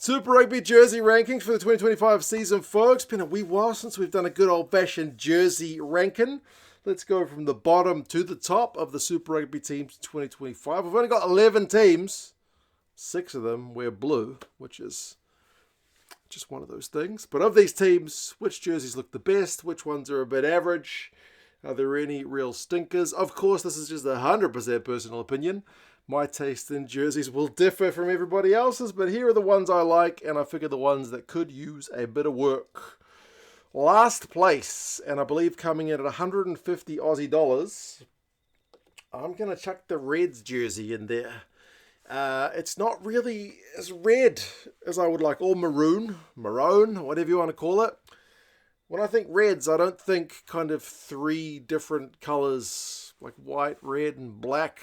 Super Rugby jersey rankings for the 2025 season, folks. Been a wee while since we've done a good old-fashioned jersey ranking. Let's go from the bottom to the top of the Super Rugby teams 2025. We've only got 11 teams. 6 of them wear blue, which is just one of those things. But of these teams, which jerseys look the best? Which ones are a bit average? Are there any real stinkers? Of course, this is just a 100% personal opinion. My taste in jerseys will differ from everybody else's, but here are the ones I like, and I figure the ones that could use a bit of work. Last place, and I believe coming in at 150 Aussie dollars, I'm going to chuck the Reds jersey in there. It's not really as red as I would like, or maroon, whatever you want to call it. When I think Reds, I don't think kind of 3 different colours, like white, red, and black.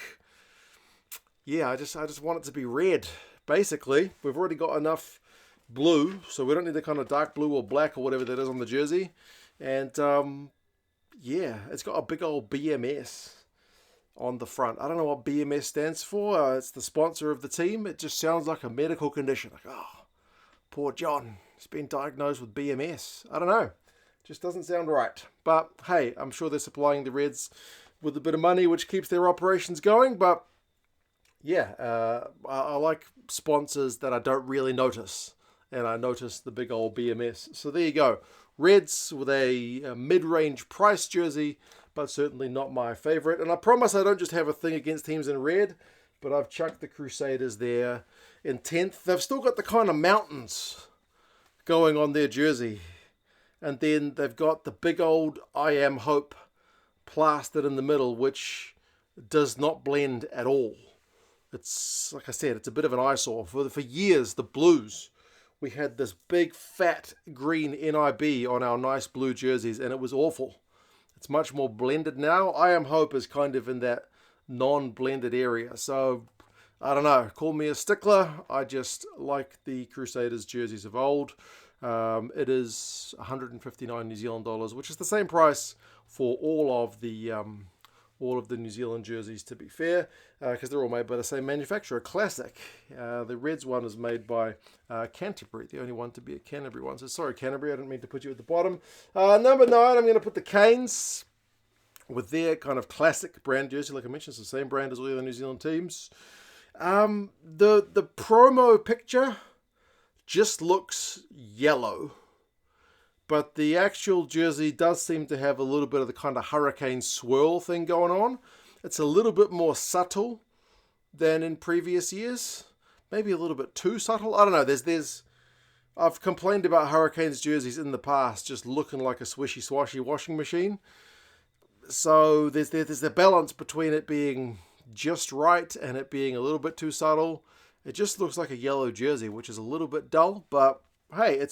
Yeah, I just want it to be red, basically. We've already got enough blue, so we don't need the kind of dark blue or black or whatever that is on the jersey. And, yeah, it's got a big old BMS on the front. I don't know what BMS stands for. It's the sponsor of the team. It just sounds like a medical condition. Like, oh, poor John. He's been diagnosed with BMS. I don't know. Just doesn't sound right. But, hey, I'm sure they're supplying the Reds with a bit of money, which keeps their operations going, but yeah, I like sponsors that I don't really notice. And I noticed the big old BMS. So there you go. Reds with a mid-range price jersey, but certainly not my favourite. And I promise I don't just have a thing against teams in red, but I've chucked the Crusaders there in 10th. They've still got the kind of mountains going on their jersey. And then they've got the big old I Am Hope plastered in the middle, which does not blend at all. It's, like I said, it's a bit of an eyesore. For years, the Blues, we had this big, fat, green NIB on our nice blue jerseys, and it was awful. It's much more blended now. I Am Hope is kind of in that non-blended area. So, I don't know. Call me a stickler. I just like the Crusaders jerseys of old. It is 159 New Zealand dollars, which is the same price for all of the New Zealand jerseys, to be fair, because they're all made by the same manufacturer, Classic. The Reds one is made by Canterbury, the only one to be a Canterbury one. So sorry, Canterbury, I didn't mean to put you at the bottom. Number 9, I'm going to put the Canes with their kind of classic brand jersey. Like I mentioned, it's the same brand as all the other New Zealand teams. The promo picture just looks yellow. But the actual jersey does seem to have a little bit of the kind of hurricane swirl thing going on. It's a little bit more subtle than in previous years. Maybe a little bit too subtle. I don't know. I've complained about Hurricanes jerseys in the past just looking like a swishy swashy washing machine. So there's the balance between it being just right and it being a little bit too subtle. It just looks like a yellow jersey, which is a little bit dull. But hey,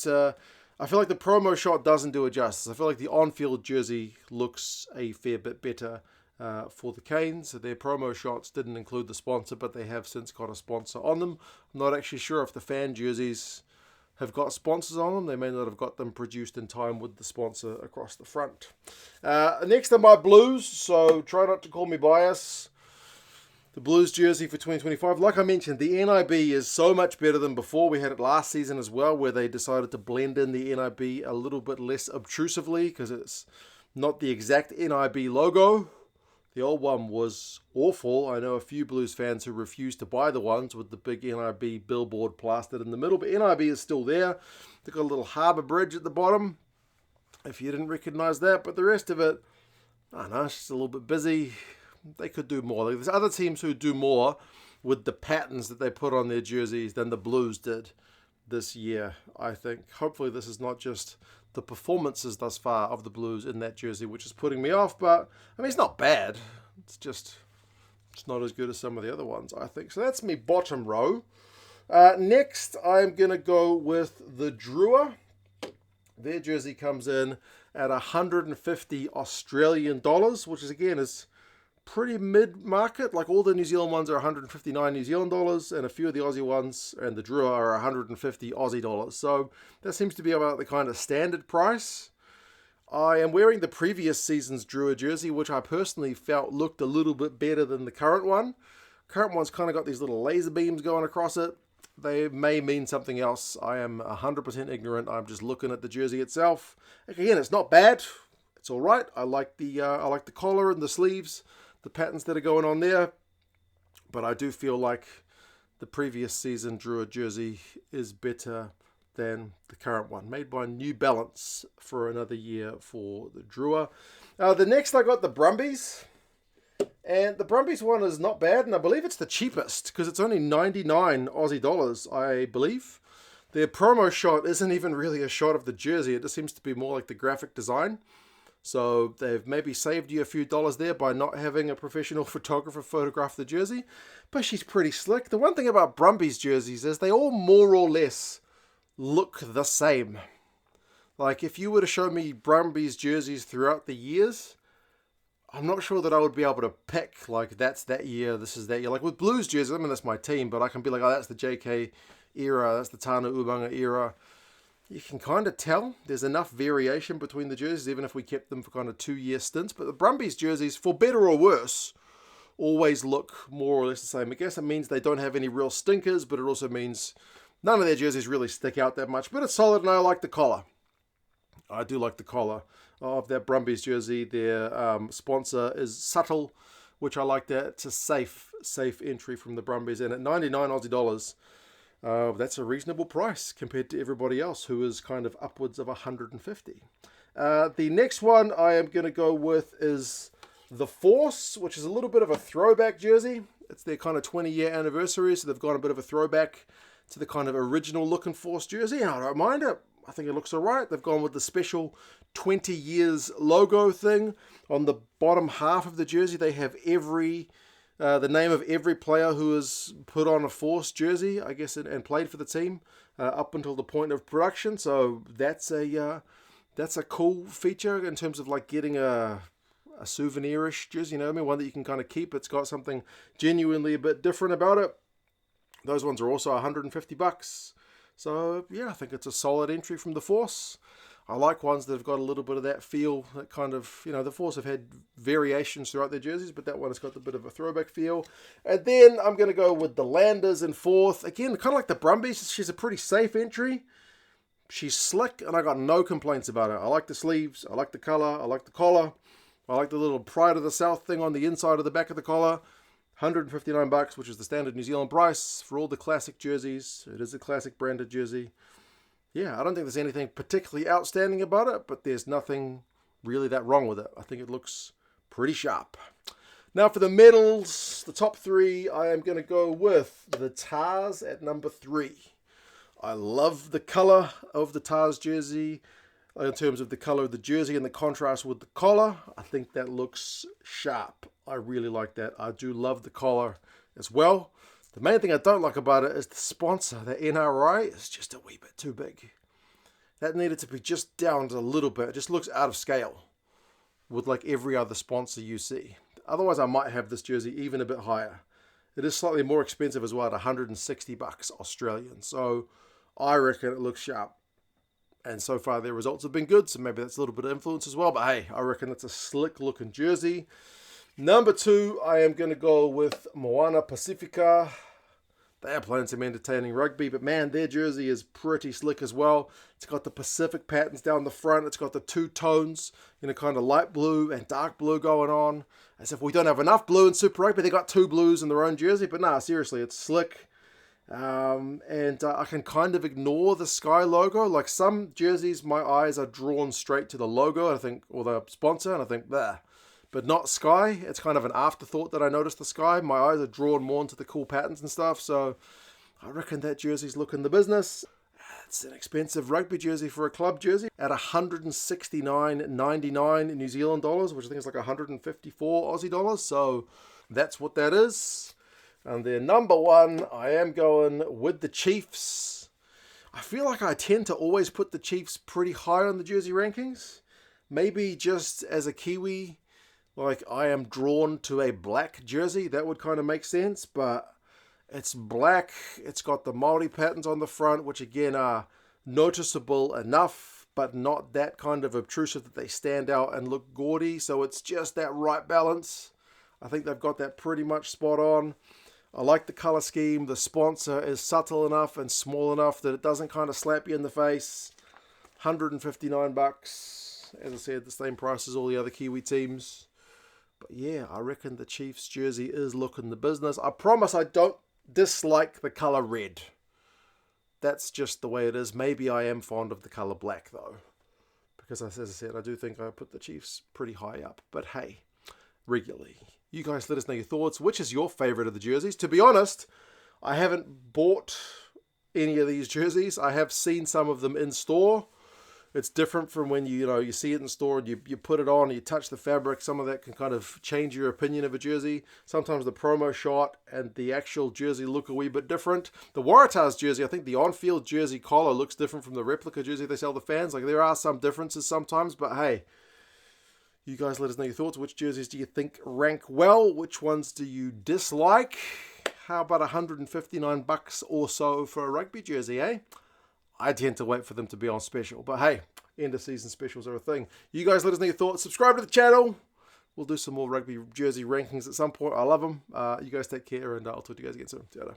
I feel like the promo shot doesn't do it justice. I feel like the on-field jersey looks a fair bit better for the Canes. Their promo shots didn't include the sponsor, but they have since got a sponsor on them. I'm not actually sure if the fan jerseys have got sponsors on them. They may not have got them produced in time with the sponsor across the front. Next are my Blues, so try not to call me biased. The Blues jersey for 2025, like I mentioned, the NIB is so much better than before. We had it last season as well, where they decided to blend in the NIB a little bit less obtrusively because it's not the exact NIB logo. The old one was awful. I know a few Blues fans who refused to buy the ones with the big NIB billboard plastered in the middle, but NIB is still there. They've got a little harbour bridge at the bottom, if you didn't recognise that, but the rest of it, I don't know, it's just a little bit busy. They could do more. There's other teams who do more with the patterns that they put on their jerseys than the Blues did this year, I think. Hopefully this is not just the performances thus far of the Blues in that jersey, which is putting me off. But, I mean, it's not bad. It's not as good as some of the other ones, I think. So that's me bottom row. Next, I'm going to go with the Drua. Their jersey comes in at 150 Australian dollars, which is, again, is pretty mid-market. Like all the New Zealand ones are 159 New Zealand dollars, and a few of the Aussie ones and the Drua are 150 Aussie dollars. So that seems to be about the kind of standard price. I am wearing the previous season's Drua jersey, which I personally felt looked a little bit better than the current one. Current one's kind of got these little laser beams going across it. They may mean something else. I am 100% ignorant. I'm just looking at the jersey itself. Again, it's not bad. It's all right. I like the collar and the sleeves, the patterns that are going on there. But I do feel like the previous season Drua jersey is better than the current one, made by New Balance for another year for the Drua. The next I got the Brumbies. And the Brumbies one is not bad, and I believe it's the cheapest because it's only 99 Aussie dollars, I believe. Their promo shot isn't even really a shot of the jersey. It just seems to be more like the graphic design. So they've maybe saved you a few dollars there by not having a professional photographer photograph the jersey. But she's pretty slick. The one thing about Brumbies jerseys is they all more or less look the same. Like if you were to show me Brumbies jerseys throughout the years, I'm not sure that I would be able to pick, like, that's that year, this is that year. Like, with Blues jerseys, I mean, that's my team, but I can be like, oh, that's the JK era, that's the Tana Ubanga era. You can kind of tell there's enough variation between the jerseys, even if we kept them for kind of 2-year stints. But the Brumbies jerseys, for better or worse, always look more or less the same. I guess it means they don't have any real stinkers, but it also means none of their jerseys really stick out that much. But it's solid, and I like the collar. I do like the collar of that Brumbies jersey. Their sponsor is Subtle, which I like that. It's a safe entry from the Brumbies. And at 99 Aussie dollars, that's a reasonable price compared to everybody else who is kind of upwards of 150. The next one I am going to go with is the Force, which is a little bit of a throwback jersey. It's their kind of 20-year anniversary, so they've got a bit of a throwback to the kind of original looking Force jersey, and I don't mind it. I think it looks alright. They've gone with the special 20 years logo thing. On the bottom half of the jersey, they have the name of every player who has put on a Force jersey, I guess, and played for the team up until the point of production. So that's a cool feature in terms of like getting a souvenirish jersey, you know what I mean? One that you can kind of keep. It's got something genuinely a bit different about it. Those ones are also $150. So, yeah, I think it's a solid entry from the Force. I like ones that have got a little bit of that feel, that kind of, you know, the Force have had variations throughout their jerseys, but that one has got a bit of a throwback feel. And then I'm going to go with the Landers in fourth. Again, kind of like the Brumbies, she's a pretty safe entry. She's slick, and I got no complaints about it. I like the sleeves, I like the colour, I like the collar, I like the little Pride of the South thing on the inside of the back of the collar. $159, which is the standard New Zealand price for all the classic jerseys. It is a classic branded jersey. Yeah, I don't think there's anything particularly outstanding about it, but there's nothing really that wrong with it. I think it looks pretty sharp. Now for the medals, the top three, I am going to go with the Tars at number 3. I love the color of the Tars jersey in terms of the color of the jersey and the contrast with the collar. I think that looks sharp. I really like that. I do love the collar as well. The main thing I don't like about it is the sponsor. The NRI is just a wee bit too big. That needed to be just down a little bit. It just looks out of scale with like every other sponsor you see. Otherwise, I might have this jersey even a bit higher. It is slightly more expensive as well at $160 Australian. So I reckon it looks sharp. And so far their results have been good, so maybe that's a little bit of influence as well. But hey, I reckon it's a slick looking jersey. Number 2, I am going to go with Moana Pacifica. They are playing some entertaining rugby, but man, their jersey is pretty slick as well. It's got the Pacific patterns down the front. It's got the 2 tones, you know, kind of light blue and dark blue going on. As if we don't have enough blue in Super Rugby. They got 2 blues in their own jersey, but nah, seriously, it's slick. I can kind of ignore the Sky logo. Like some jerseys, my eyes are drawn straight to the logo, I think, or the sponsor, and I think, there. But not Sky. It's kind of an afterthought that I noticed the Sky. My eyes are drawn more into the cool patterns and stuff, so I reckon that jersey's looking the business. It's an expensive rugby jersey for a club jersey at $169.99 New Zealand dollars, which I think is like 154 Aussie dollars. So that's what that is. And then number 1, I am going with the Chiefs. I feel like I tend to always put the Chiefs pretty high on the jersey rankings. Maybe just as a Kiwi, like I am drawn to a black jersey. That would kind of make sense, but it's black. It's got the Māori patterns on the front, which again are noticeable enough, but not that kind of obtrusive that they stand out and look gaudy. So it's just that right balance. I think they've got that pretty much spot on. I like the colour scheme. The sponsor is subtle enough and small enough that it doesn't kind of slap you in the face. $159. As I said, the same price as all the other Kiwi teams. But yeah, I reckon the Chiefs jersey is looking the business. I promise I don't dislike the colour red. That's just the way it is. Maybe I am fond of the colour black though. Because as I said, I do think I put the Chiefs pretty high up. But hey, regularly. You guys let us know your thoughts. Which is your favourite of the jerseys? To be honest, I haven't bought any of these jerseys. I have seen some of them in store. It's different from when you see it in store and you put it on and you touch the fabric. Some of that can kind of change your opinion of a jersey. Sometimes the promo shot and the actual jersey look a wee bit different. The Waratahs jersey, I think the on-field jersey collar looks different from the replica jersey they sell the fans. Like, there are some differences sometimes, but hey, you guys let us know your thoughts. Which jerseys do you think rank well? Which ones do you dislike? How about $159 or so for a rugby jersey, eh? I tend to wait for them to be on special. But hey, end of season specials are a thing. You guys let us know your thoughts. Subscribe to the channel. We'll do some more rugby jersey rankings at some point. I love them. You guys take care, and I'll talk to you guys again soon. Ta-da.